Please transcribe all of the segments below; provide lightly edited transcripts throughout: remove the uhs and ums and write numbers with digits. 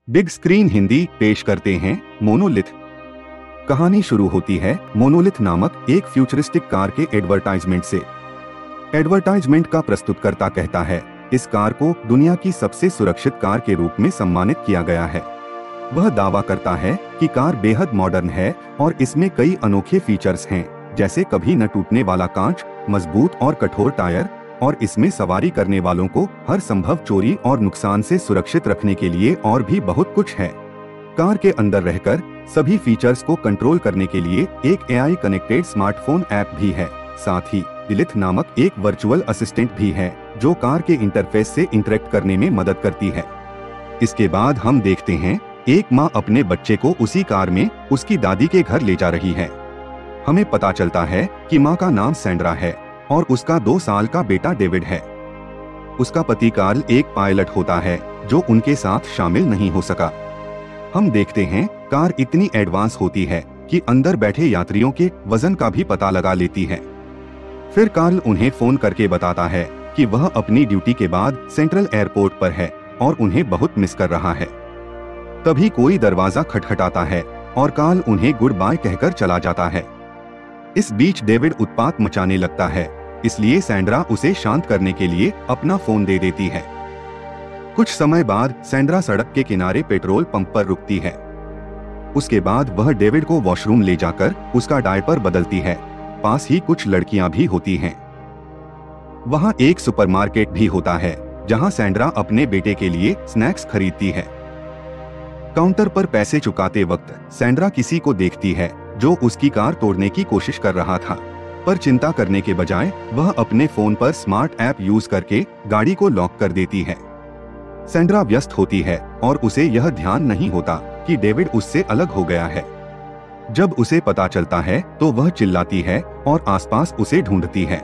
Big screen Hindi पेश करते हैं मोनोलिथ। कहानी शुरू होती है मोनोलिथ नामक एक फ्यूचरिस्टिक कार के एडवर्टाइजमेंट से। एडवर्टाइजमेंट का प्रस्तुतकर्ता कहता है, इस कार को दुनिया की सबसे सुरक्षित कार के रूप में सम्मानित किया गया है। वह दावा करता है कि कार बेहद मॉडर्न है और इसमें कई अनोखे फीचर्स हैं, जैसे कभी न टूटने वाला कांच, मजबूत और कठोर टायर, और इसमें सवारी करने वालों को हर संभव चोरी और नुकसान से सुरक्षित रखने के लिए और भी बहुत कुछ है। कार के अंदर रहकर सभी फीचर्स को कंट्रोल करने के लिए एक AI कनेक्टेड स्मार्टफोन ऐप भी है। साथ ही लिलिथ नामक एक वर्चुअल असिस्टेंट भी है जो कार के इंटरफेस से इंटरेक्ट करने में मदद करती है। इसके बाद हम देखते हैं एक माँ अपने बच्चे को उसी कार में उसकी दादी के घर ले जा रही है। हमें पता चलता है कि माँ का नाम सैंड्रा है और उसका 2 साल का बेटा डेविड है। उसका पति कार्ल एक पायलट होता है जो उनके साथ शामिल नहीं हो सका। हम देखते हैं कार इतनी एडवांस होती है कि अंदर बैठे यात्रियों के वजन का भी पता लगा लेती है। फिर कार्ल उन्हें फोन करके बताता है कि वह अपनी ड्यूटी के बाद सेंट्रल एयरपोर्ट पर है और उन्हें बहुत मिस कर रहा है। तभी कोई दरवाजा खटखटाता है और कार्ल उन्हें गुड बाय कहकर चला जाता है। इस बीच डेविड उत्पात मचाने लगता है, इसलिए सैंड्रा उसे शांत करने के लिए अपना फोन दे देती है। कुछ समय बाद सैंड्रा सड़क के किनारे पेट्रोल पंप पर रुकती है। उसके बाद वह डेविड को वॉशरूम ले जाकर उसका डायपर बदलती है। पास ही कुछ लड़कियां भी होती हैं। वहां एक सुपरमार्केट भी होता है जहां सैंड्रा अपने बेटे के लिए स्नैक्स खरीदती है। काउंटर पर पैसे चुकाते वक्त सैंड्रा किसी को देखती है जो उसकी कार तोड़ने की कोशिश कर रहा था, पर चिंता करने के बजाय वह अपने फोन पर स्मार्ट ऐप यूज करके गाड़ी को लॉक कर देती है। सैंड्रा व्यस्त होती है और उसे यह ध्यान नहीं होता कि डेविड उससे अलग हो गया है। जब उसे पता चलता है तो वह चिल्लाती है और आसपास उसे ढूंढती है।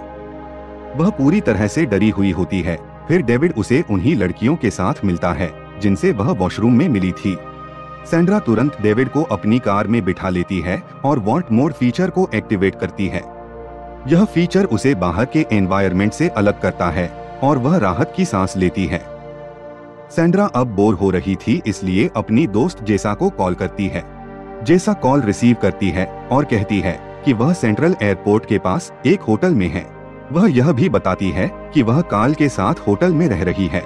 वह पूरी तरह से डरी हुई होती है। फिर डेविड उसे उन्हीं लड़कियों के साथ मिलता है जिनसे वह वॉशरूम में मिली थी। सैंड्रा तुरंत डेविड को अपनी कार में बिठा लेती है और वॉन्ट मोड फीचर को एक्टिवेट करती है। यह फीचर उसे बाहर के एनवायरनमेंट से अलग करता है और वह राहत की सांस लेती है। सैंड्रा अब बोर हो रही थी, इसलिए अपनी दोस्त जेसा को कॉल करती है। जेसा कॉल रिसीव करती है और कहती है कि वह सेंट्रल एयरपोर्ट के पास एक होटल में है। वह यह भी बताती है कि वह कार्ल के साथ होटल में रह रही है।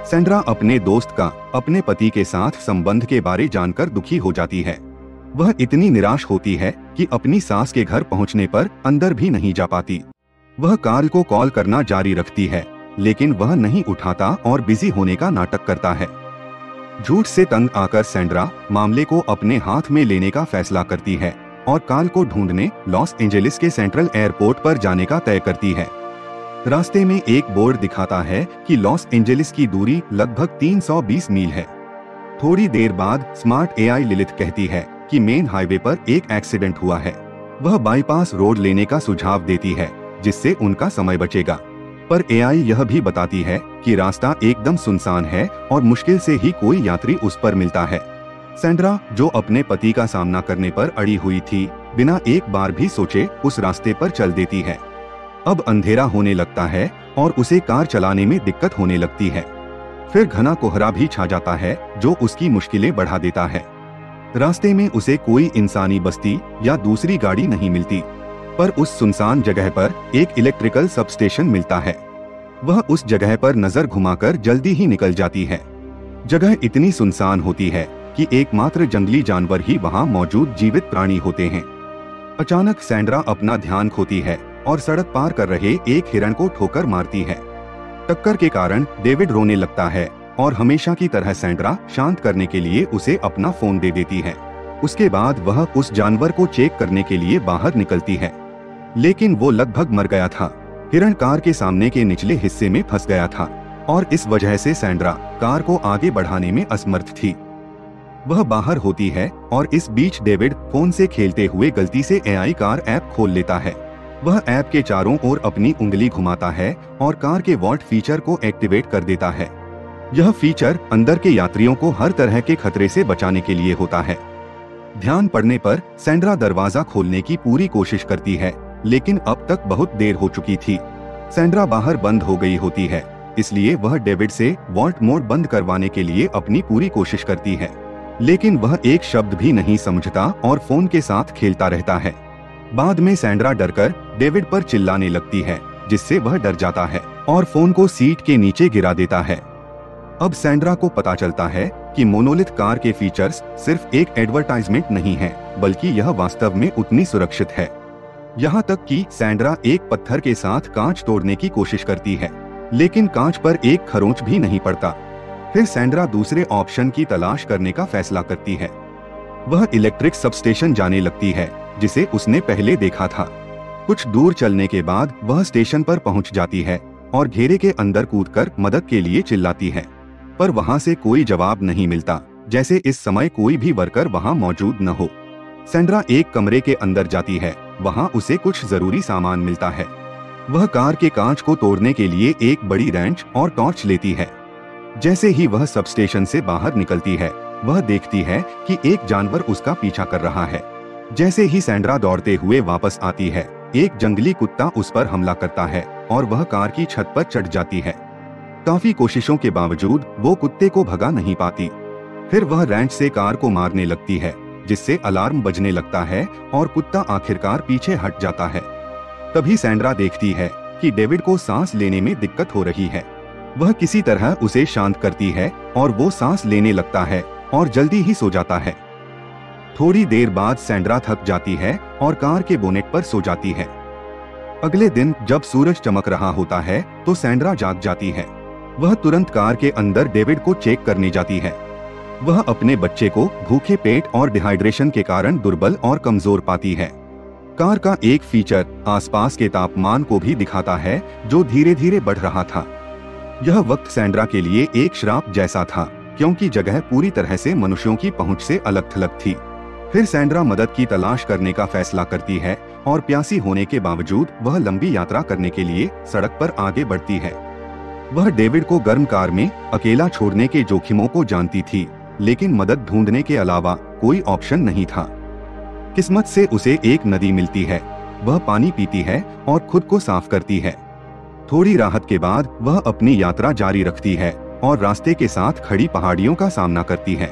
सैंड्रा अपने दोस्त का अपने पति के साथ संबंध के बारे जानकर दुखी हो जाती है। वह इतनी निराश होती है कि अपनी सास के घर पहुंचने पर अंदर भी नहीं जा पाती। वह कार्ल को कॉल करना जारी रखती है, लेकिन वह नहीं उठाता और बिजी होने का नाटक करता है। झूठ से तंग आकर सैंड्रा मामले को अपने हाथ में लेने का फैसला करती है और कार्ल को ढूंढने लॉस एंजेलिस के सेंट्रल एयरपोर्ट पर जाने का तय करती है। रास्ते में एक बोर्ड दिखाता है कि लॉस एंजेलिस की दूरी लगभग 320 मील है। थोड़ी देर बाद स्मार्ट AI लिलिथ कहती है कि मेन हाईवे पर एक एक्सीडेंट हुआ है। वह बाईपास रोड लेने का सुझाव देती है जिससे उनका समय बचेगा, पर AI यह भी बताती है कि रास्ता एकदम सुनसान है और मुश्किल से ही कोई यात्री उस पर मिलता है। सैंड्रा, जो अपने पति का सामना करने पर अड़ी हुई थी, बिना एक बार भी सोचे उस रास्ते पर चल देती है। अब अंधेरा होने लगता है और उसे कार चलाने में दिक्कत होने लगती है। फिर घना कोहरा भी छा जाता है जो उसकी मुश्किलें बढ़ा देता है। रास्ते में उसे कोई इंसानी बस्ती या दूसरी गाड़ी नहीं मिलती, पर उस सुनसान जगह पर एक इलेक्ट्रिकल सबस्टेशन मिलता है। वह उस जगह पर नजर घुमाकर जल्दी ही निकल जाती है। जगह इतनी सुनसान होती है कि एकमात्र जंगली जानवर ही वहां मौजूद जीवित प्राणी होते हैं। अचानक सैंड्रा अपना ध्यान खोती है और सड़क पार कर रहे एक हिरण को ठोकर मारती है। टक्कर के कारण डेविड रोने लगता है और हमेशा की तरह सैंड्रा शांत करने के लिए उसे अपना फोन दे देती है। उसके बाद वह उस जानवर को चेक करने के लिए बाहर निकलती है, लेकिन वो लगभग मर गया था। हिरण कार के सामने के निचले हिस्से में फंस गया था और इस वजह से सैंड्रा कार को आगे बढ़ाने में असमर्थ थी। वह बाहर होती है और इस बीच डेविड फोन से खेलते हुए गलती से AI कार ऐप खोल लेता है। वह ऐप के चारों ओर अपनी उंगली घुमाता है और कार के वॉल्ट फीचर को एक्टिवेट कर देता है। यह फीचर अंदर के यात्रियों को हर तरह के खतरे से बचाने के लिए होता है। ध्यान पड़ने पर सैंड्रा दरवाजा खोलने की पूरी कोशिश करती है, लेकिन अब तक बहुत देर हो चुकी थी। सैंड्रा बाहर बंद हो गई होती है इसलिए वह डेविड से वॉल्ट मोड बंद करवाने के लिए अपनी पूरी कोशिश करती है, लेकिन वह एक शब्द भी नहीं समझता और फोन के साथ खेलता रहता है। बाद में सैंड्रा डरकर डेविड पर चिल्लाने लगती है, जिससे वह डर जाता है और फोन को सीट के नीचे गिरा देता है। अब सैंड्रा को पता चलता है कि मोनोलिथ कार के फीचर्स सिर्फ एक एडवर्टाइजमेंट नहीं है, बल्कि यह वास्तव में उतनी सुरक्षित है। यहाँ तक कि सैंड्रा एक पत्थर के साथ कांच तोड़ने की कोशिश करती है, लेकिन कांच पर एक खरोंच भी नहीं पड़ता। फिर सैंड्रा दूसरे ऑप्शन की तलाश करने का फैसला करती है। वह इलेक्ट्रिक सबस्टेशन जाने लगती है, जिसे उसने पहले देखा था। कुछ दूर चलने के बाद वह स्टेशन पर पहुंच जाती है और घेरे के अंदर कूदकर मदद के लिए चिल्लाती है, पर वहां से कोई जवाब नहीं मिलता, जैसे इस समय कोई भी वर्कर वहां मौजूद न हो। सैंड्रा एक कमरे के अंदर जाती है, वहां उसे कुछ जरूरी सामान मिलता है। वह कार के कांच को तोड़ने के लिए एक बड़ी रेंच और टॉर्च लेती है। जैसे ही वह सबस्टेशन से बाहर निकलती है, वह देखती है कि एक जानवर उसका पीछा कर रहा है। जैसे ही सैंड्रा दौड़ते हुए वापस आती है, एक जंगली कुत्ता उस पर हमला करता है और वह कार की छत पर चढ़ जाती है। काफी कोशिशों के बावजूद वो कुत्ते को भगा नहीं पाती। फिर वह रेंच से कार को मारने लगती है, जिससे अलार्म बजने लगता है और कुत्ता आखिरकार पीछे हट जाता है। तभी सैंड्रा देखती है कि डेविड को सांस लेने में दिक्कत हो रही है। वह किसी तरह उसे शांत करती है और वो सांस लेने लगता है और जल्दी ही सो जाता है। थोड़ी देर बाद सैंड्रा थक जाती है और कार के बोनेट पर सो जाती है। अगले दिन जब सूरज चमक रहा होता है तो सैंड्रा जाग जाती है। वह तुरंत कार के अंदर डेविड को चेक करने जाती है। वह अपने बच्चे को भूखे पेट और डिहाइड्रेशन के कारण दुर्बल और कमजोर पाती है। कार का एक फीचर आसपास के तापमान को भी दिखाता है, जो धीरे धीरे बढ़ रहा था। यह वक्त सैंड्रा के लिए एक श्राप जैसा था, क्योंकि जगह पूरी तरह से मनुष्यों की पहुंच से अलग थलग थी। फिर सैंड्रा मदद की तलाश करने का फैसला करती है और प्यासी होने के बावजूद वह लंबी यात्रा करने के लिए सड़क पर आगे बढ़ती है। वह डेविड को गर्म कार में अकेला छोड़ने के जोखिमों को जानती थी, लेकिन मदद ढूंढने के अलावा कोई ऑप्शन नहीं था। किस्मत से उसे एक नदी मिलती है। वह पानी पीती है और खुद को साफ करती है। थोड़ी राहत के बाद वह अपनी यात्रा जारी रखती है और रास्ते के साथ खड़ी पहाड़ियों का सामना करती है।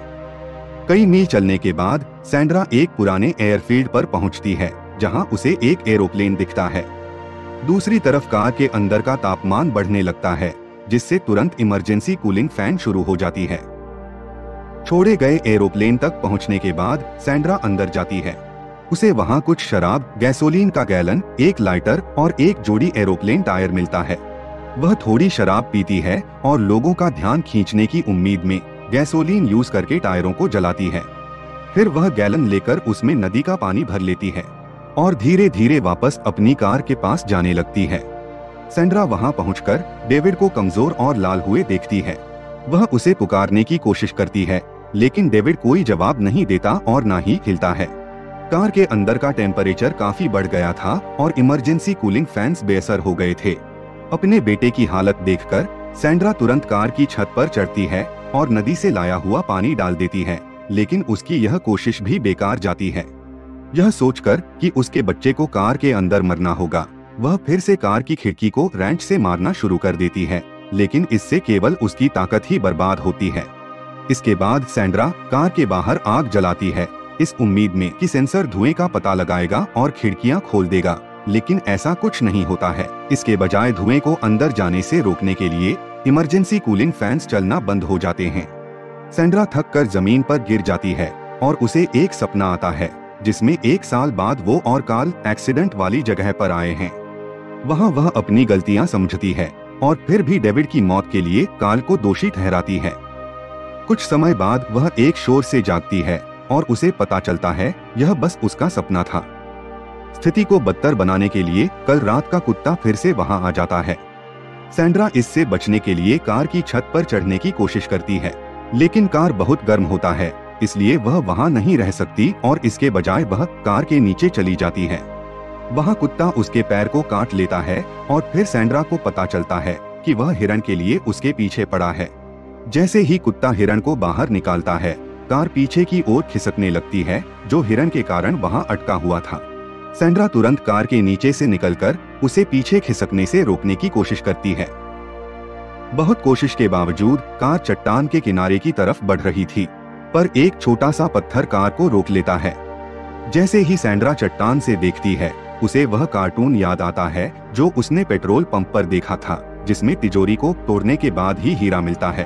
कई मील चलने के बाद सैंड्रा एक पुराने एयरफील्ड पर पहुंचती है, जहां उसे एक एरोप्लेन दिखता है। दूसरी तरफ कार के अंदर का तापमान बढ़ने लगता है, जिससे तुरंत इमरजेंसी कूलिंग फैन शुरू हो जाती है। छोड़े गए एरोप्लेन तक पहुंचने के बाद सैंड्रा अंदर जाती है। उसे वहां कुछ शराब, गैसोलीन का गैलन, एक लाइटर और एक जोड़ी एरोप्लेन टायर मिलता है। वह थोड़ी शराब पीती है और लोगों का ध्यान खींचने की उम्मीद में गैसोलीन यूज करके टायरों को जलाती है। फिर वह गैलन लेकर उसमें नदी का पानी भर लेती है और धीरे धीरे वापस अपनी कार के पास जाने लगती है। सैंड्रा वहां पहुंचकर डेविड को कमजोर और लाल हुए देखती है। वह उसे पुकारने की कोशिश करती है, लेकिन डेविड कोई जवाब नहीं देता और ना ही हिलता है। कार के अंदर का टेम्परेचर काफी बढ़ गया था और इमरजेंसी कूलिंग फैंस बेअसर हो गए थे। अपने बेटे की हालत देखकर सैंड्रा तुरंत कार की छत पर चढ़ती है और नदी से लाया हुआ पानी डाल देती है, लेकिन उसकी यह कोशिश भी बेकार जाती है। यह सोचकर कि उसके बच्चे को कार के अंदर मरना होगा, वह फिर से कार की खिड़की को रेंच से मारना शुरू कर देती है, लेकिन इससे केवल उसकी ताकत ही बर्बाद होती है। इसके बाद सैंड्रा कार के बाहर आग जलाती है, इस उम्मीद में कि सेंसर धुएं का पता लगाएगा और खिड़कियां खोल देगा, लेकिन ऐसा कुछ नहीं होता है। इसके बजाय धुएं को अंदर जाने से रोकने के लिए इमरजेंसी कूलिंग फैंस चलना बंद हो जाते हैं। सैंड्रा थक कर जमीन पर गिर जाती है और उसे एक सपना आता है, जिसमें 1 साल बाद वो और कार्ल एक्सीडेंट वाली जगह पर आए हैं। वहाँ वह अपनी गलतियाँ समझती है और फिर भी डेविड की मौत के लिए कार्ल को दोषी ठहराती है। कुछ समय बाद वह एक शोर से जागती है और उसे पता चलता है यह बस उसका सपना था। स्थिति को बदतर बनाने के लिए कल रात का कुत्ता फिर से वहां आ जाता है। सैंड्रा इससे बचने के लिए कार की छत पर चढ़ने की कोशिश करती है, लेकिन कार बहुत गर्म होता है, इसलिए वह वहां नहीं रह सकती और इसके बजाय वह कार के नीचे चली जाती है। वहां कुत्ता उसके पैर को काट लेता है और फिर सैंड्रा को पता चलता है कि वह हिरण के लिए उसके पीछे पड़ा है। जैसे ही कुत्ता हिरण को बाहर निकालता है, कार पीछे की ओर खिसकने लगती है, जो हिरण के कारण वहां अटका हुआ था। सैंड्रा तुरंत कार के नीचे से निकलकर उसे पीछे खिसकने से रोकने की कोशिश करती है। बहुत कोशिश के बावजूद कार चट्टान के किनारे की तरफ बढ़ रही थी, पर एक छोटा सा पत्थर कार को रोक लेता है। जैसे ही सैंड्रा चट्टान से देखती है, उसे वह कार्टून याद आता है जो उसने पेट्रोल पंप पर देखा था, जिसमें तिजोरी को तोड़ने के बाद ही हीरा मिलता है।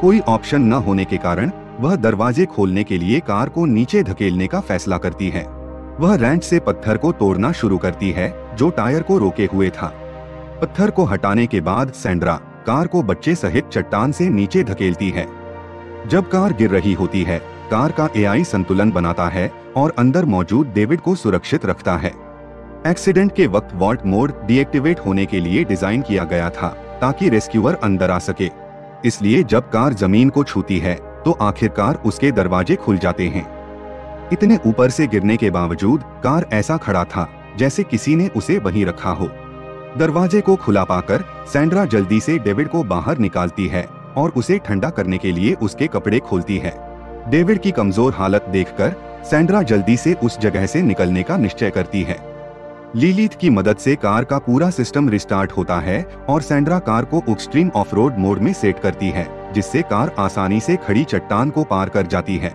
कोई ऑप्शन न होने के कारण वह दरवाजे खोलने के लिए कार को नीचे धकेलने का फैसला करती है। वह रेंच से पत्थर को तोड़ना शुरू करती है जो टायर को रोके हुए था। पत्थर को हटाने के बाद सैंड्रा कार को बच्चे सहित चट्टान से नीचे धकेलती है। जब कार गिर रही होती है, कार का एआई संतुलन बनाता है और अंदर मौजूद डेविड को सुरक्षित रखता है। एक्सीडेंट के वक्त वॉल्ट मोड डीएक्टिवेट होने के लिए डिजाइन किया गया था ताकि रेस्क्यूअर अंदर आ सके। इसलिए जब कार जमीन को छूती है तो आखिरकार उसके दरवाजे खुल जाते हैं। इतने ऊपर से गिरने के बावजूद कार ऐसा खड़ा था जैसे किसी ने उसे वहीं रखा हो। दरवाजे को खुला पाकर सैंड्रा जल्दी से डेविड को बाहर निकालती है और उसे ठंडा करने के लिए उसके कपड़े खोलती है। डेविड की कमजोर हालत देखकर सैंड्रा जल्दी से उस जगह से निकलने का निश्चय करती है। लिलीथ की मदद से कार का पूरा सिस्टम रिस्टार्ट होता है और सैंड्रा कार को एक्सट्रीम ऑफ-रोड मोड में सेट करती है, जिससे कार आसानी से खड़ी चट्टान को पार कर जाती है।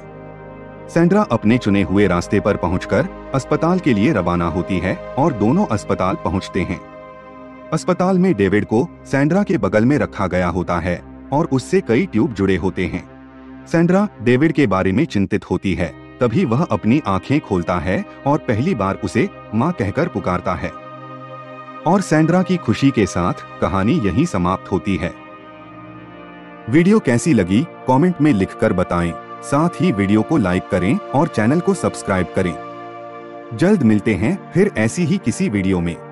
सैंड्रा अपने चुने हुए रास्ते पर पहुंचकर अस्पताल के लिए रवाना होती है और दोनों अस्पताल पहुंचते हैं। अस्पताल में डेविड को सैंड्रा के बगल में रखा गया होता है और उससे कई ट्यूब जुड़े होते हैं। सैंड्रा डेविड के बारे में चिंतित होती है, तभी वह अपनी आंखें खोलता है और पहली बार उसे मां कहकर पुकारता है। और सैंड्रा की खुशी के साथ कहानी यहीं समाप्त होती है। वीडियो कैसी लगी कमेंट में लिखकर बताएं। साथ ही वीडियो को लाइक करें और चैनल को सब्सक्राइब करें। जल्द मिलते हैं फिर ऐसी ही किसी वीडियो में।